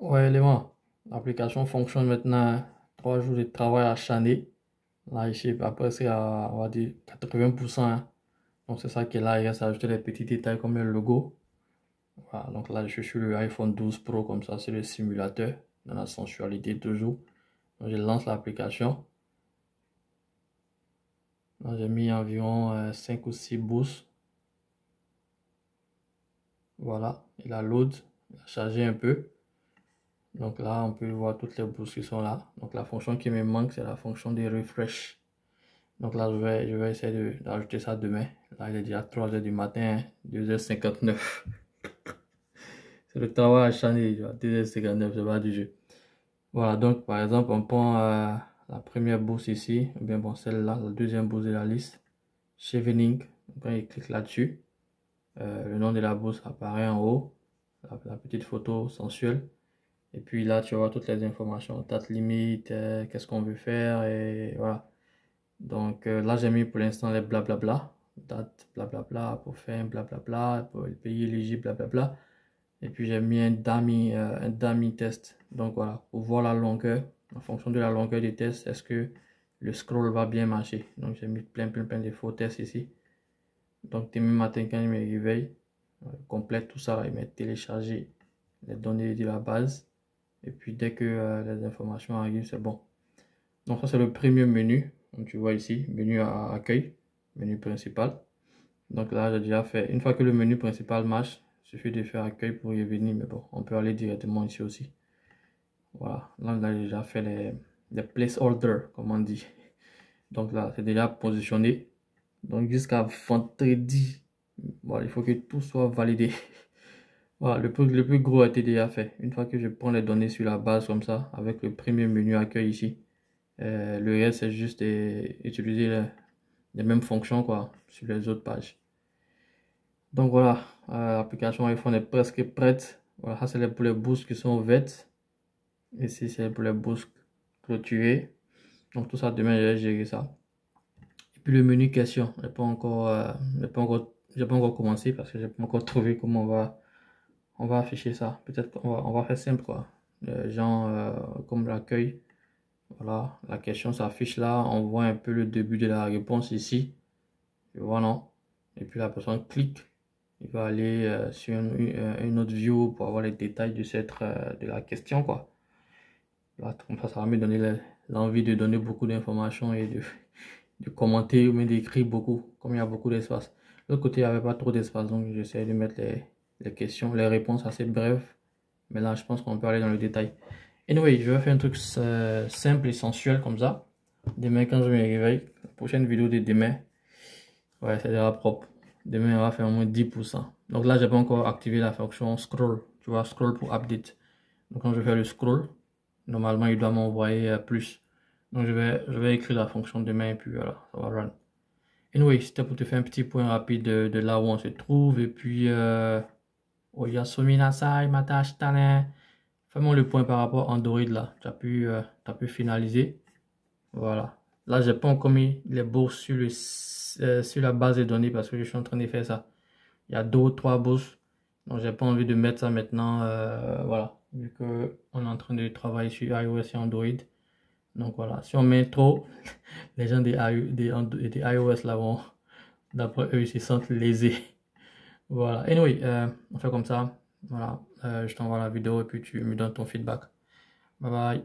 Ouais, élément. L'application fonctionne maintenant. 3 jours de travail acharné. Là, ici, après, c'est à, on va dire, 80%, hein. Donc, c'est ça qui est là. Il reste à ajouter les petits détails comme le logo. Voilà. Donc, là, je suis sur le iPhone 12 Pro, comme ça, c'est le simulateur. Dans la sensualité, toujours. Donc, je lance l'application. Là, j'ai mis environ 5 ou 6 boosts. Voilà. Il a load. Il a chargé un peu. Donc là, on peut voir toutes les boosts qui sont là. Donc la fonction qui me manque, c'est la fonction de refresh. Donc là, je vais essayer d'ajouter ça demain. Là, il est déjà 3 heures du matin, 2h59. C'est le travail acharné, 2h59, c'est pas du jeu. Voilà, donc par exemple, on prend la première bourse ici, ou bien bon, celle-là, la deuxième bourse de la liste, Chevening. Donc, quand il clique là-dessus, le nom de la bourse apparaît en haut, la petite photo sensuelle. Et puis là, tu vas voir toutes les informations, date limite, qu'est-ce qu'on veut faire, et voilà. Donc là, j'ai mis pour l'instant les blablabla, date, blablabla, pour faire un blablabla, pour le pays éligible, blablabla. Et puis j'ai mis un dummy test. Donc voilà, pour voir la longueur, en fonction de la longueur du test, est-ce que le scroll va bien marcher. Donc j'ai mis plein de faux tests ici. Donc demain matin, quand je me réveille, complète tout ça, il m'a téléchargé les données de la base. Et puis dès que les informations arrivent, c'est bon. Donc ça c'est le premier menu. Donc tu vois ici, menu à accueil, menu principal. Donc là j'ai déjà fait. Une fois que le menu principal marche, il suffit de faire accueil pour y venir. Mais bon, on peut aller directement ici aussi. Voilà, là on a déjà fait les placeholders, comme on dit. Donc là c'est déjà positionné. Donc jusqu'à vendredi, voilà, il faut que tout soit validé. Voilà, le plus gros a été déjà fait. Une fois que je prends les données sur la base comme ça, avec le premier menu accueil ici, le reste c'est juste utiliser les mêmes fonctions quoi, sur les autres pages. Donc voilà, l'application iPhone est presque prête. Voilà, ça c'est pour les boosts qui sont ouvertes. Ici c'est pour les boosts clôturés. Donc tout ça demain je vais gérer ça. Et puis le menu question, j'ai pas encore commencé parce que j'ai pas encore trouvé comment on va afficher ça. Peut-être on va faire simple quoi. Genre comme l'accueil. Voilà, la question s'affiche là. On voit un peu le début de la réponse ici. Tu vois, non? Et puis la personne clique. Il va aller sur une autre view pour avoir les détails de la question quoi. Là, comme ça va me donner l'envie de donner beaucoup d'informations et de commenter ou même d'écrire beaucoup, comme il y a beaucoup d'espace. De l'autre côté, il n'y avait pas trop d'espace, donc j'essaie de mettre les questions, les réponses assez brèves. Mais là, je pense qu'on peut aller dans le détail. Anyway, je vais faire un truc simple et sensuel comme ça. Demain, quand je me réveille, la prochaine vidéo de demain, ouais, c'est déjà propre. Demain, on va faire au moins 10%. Donc là, j'ai pas encore activé la fonction scroll. Tu vois, scroll pour update. Donc quand je fais le scroll, normalement, il doit m'envoyer plus. Donc je vais écrire la fonction demain et puis voilà, ça va run. Anyway, c'était pour te faire un petit point rapide de là où on se trouve. Et puis, Oyasumi Nasai, Matash Tane. Fais-moi le point par rapport à Android là. T'as pu finaliser. Voilà. Là, j'ai pas encore mis les bourses sur la base de données parce que je suis en train de faire ça. Il y a 2 ou 3 bourses. Donc, j'ai pas envie de mettre ça maintenant. Voilà. Vu que on est en train de travailler sur iOS et Android. Donc, voilà. Si on met trop, les gens des iOS là vont, d'après eux, ils se sentent lésés. Voilà. Anyway, on fait comme ça. Voilà. Je t'envoie la vidéo et puis tu me donnes ton feedback. Bye bye.